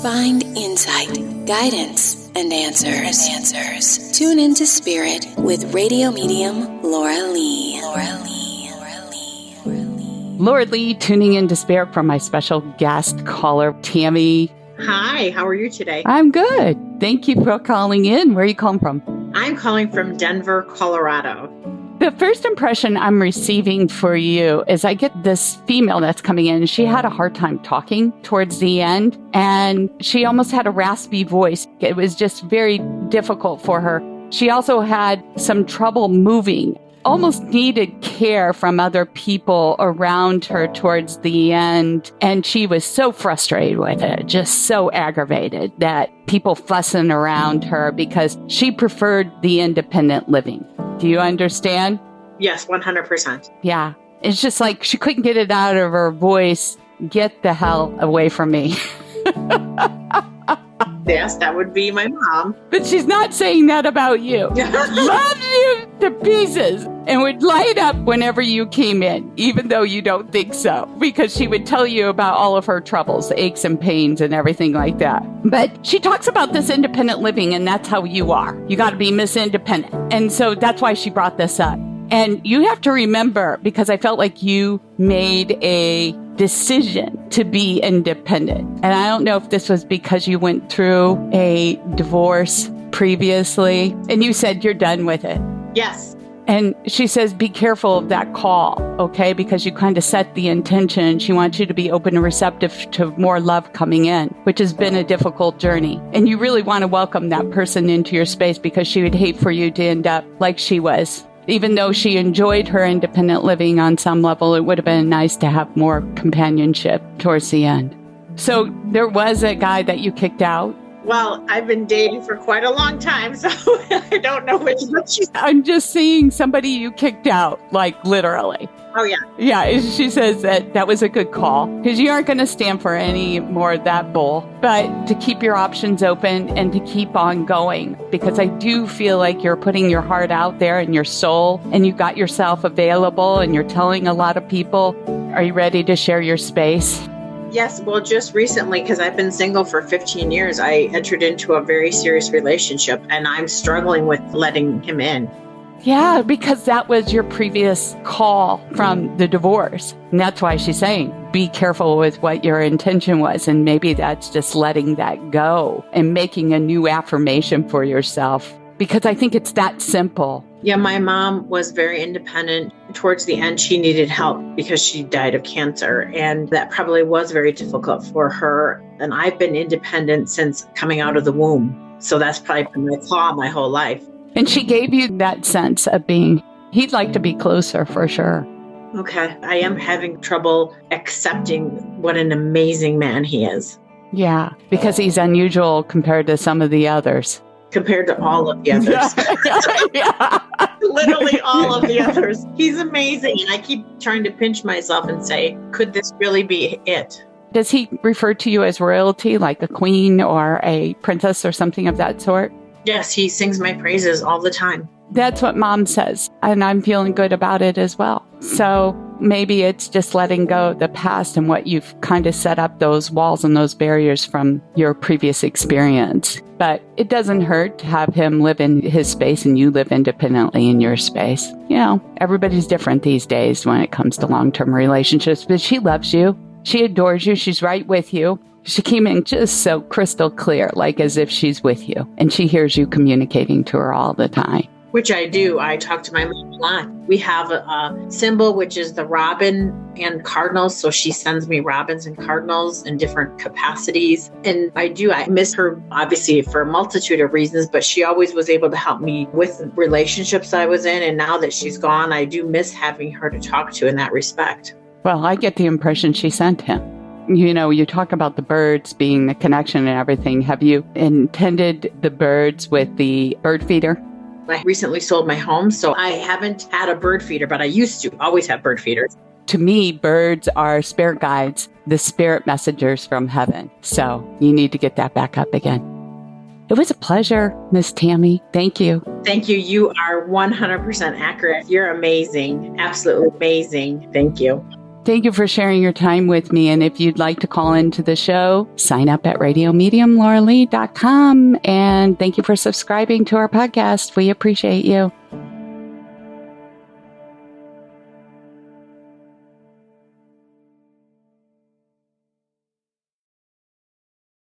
Find insight, guidance, and answers. Tune into Spirit with radio medium Laura Lee. Laura Lee, tuning into Spirit from my special guest caller, Tammy. Hi, how are you today? I'm good. Thank you for calling in. Where are you calling from? I'm calling from Denver, Colorado. The first impression I'm receiving for you is I get this female that's coming in. She had a hard time talking towards the end, and she almost had a raspy voice. It was just very difficult for her. She also had some trouble moving, almost needed care from other people around her towards the end. And she was so frustrated with it, just so aggravated that people fussing around her because she preferred the independent living. Do you understand? Yes, 100%. Yeah. It's just like she couldn't get it out of her voice. Get the hell away from me. Yes, that would be my mom. But she's not saying that about you. Loves you to pieces and would light up whenever you came in, even though you don't think so, because she would tell you about all of her troubles, aches and pains and everything like that. But she talks about this independent living, and that's how you are. You got to be Miss Independent. And so that's why she brought this up. And you have to remember, because I felt like you made a decision to be independent. And I don't know if this was because you went through a divorce previously and you said you're done with it. Yes. And she says, be careful of that call, okay? Because you kind of set the intention. She wants you to be open and receptive to more love coming in, which has been a difficult journey. And you really want to welcome that person into your space because she would hate for you to end up like she was. Even though she enjoyed her independent living on some level, it would have been nice to have more companionship towards the end. So there was a guy that you kicked out. Well, I've been dating for quite a long time, so I don't know which one she's... I'm just seeing somebody you kicked out, like literally. Oh, yeah. Yeah, she says that was a good call because you aren't going to stand for any more of that bull, but to keep your options open and to keep on going, because I do feel like you're putting your heart out there and your soul, and you got yourself available and you're telling a lot of people. Are you ready to share your space? Yes, well, just recently, because I've been single for 15 years, I entered into a very serious relationship, and I'm struggling with letting him in. Yeah, because that was your previous call from the divorce. And that's why she's saying, be careful with what your intention was. And maybe that's just letting that go and making a new affirmation for yourself. Because I think it's that simple. Yeah, my mom was very independent. Towards the end, she needed help because she died of cancer. And that probably was very difficult for her. And I've been independent since coming out of the womb. So that's probably been my flaw my whole life. And she gave you that sense of being, he'd like to be closer for sure. Okay. I am having trouble accepting what an amazing man he is. Yeah, because he's unusual compared to some of the others. Compared to all of the others. Yeah. Literally all of the others. He's amazing. And I keep trying to pinch myself and say, could this really be it? Does he refer to you as royalty, like a queen or a princess or something of that sort? Yes, he sings my praises all the time. That's what Mom says, and I'm feeling good about it as well. So maybe it's just letting go of the past and what you've kind of set up those walls and those barriers from your previous experience. But it doesn't hurt to have him live in his space and you live independently in your space. You know, everybody's different these days when it comes to long-term relationships, but she loves you. She adores you. She's right with you. She came in just so crystal clear, like as if she's with you. And she hears you communicating to her all the time. Which I do. I talk to my mom a lot. We have a symbol, which is the robin and cardinals. So she sends me robins and cardinals in different capacities. And I miss her, obviously, for a multitude of reasons, but she always was able to help me with relationships I was in. And now that she's gone, I do miss having her to talk to in that respect. Well, I get the impression she sent him. You know, you talk about the birds being the connection and everything. Have you intended the birds with the bird feeder? I recently sold my home, so I haven't had a bird feeder, but I used to always have bird feeders. To me, birds are spirit guides, the spirit messengers from heaven. So you need to get that back up again. It was a pleasure, Miss Tammy. Thank you. Thank you. You are 100% accurate. You're amazing. Absolutely amazing. Thank you. Thank you for sharing your time with me. And if you'd like to call into the show, sign up at radiomediumlauralee.com. And thank you for subscribing to our podcast. We appreciate you.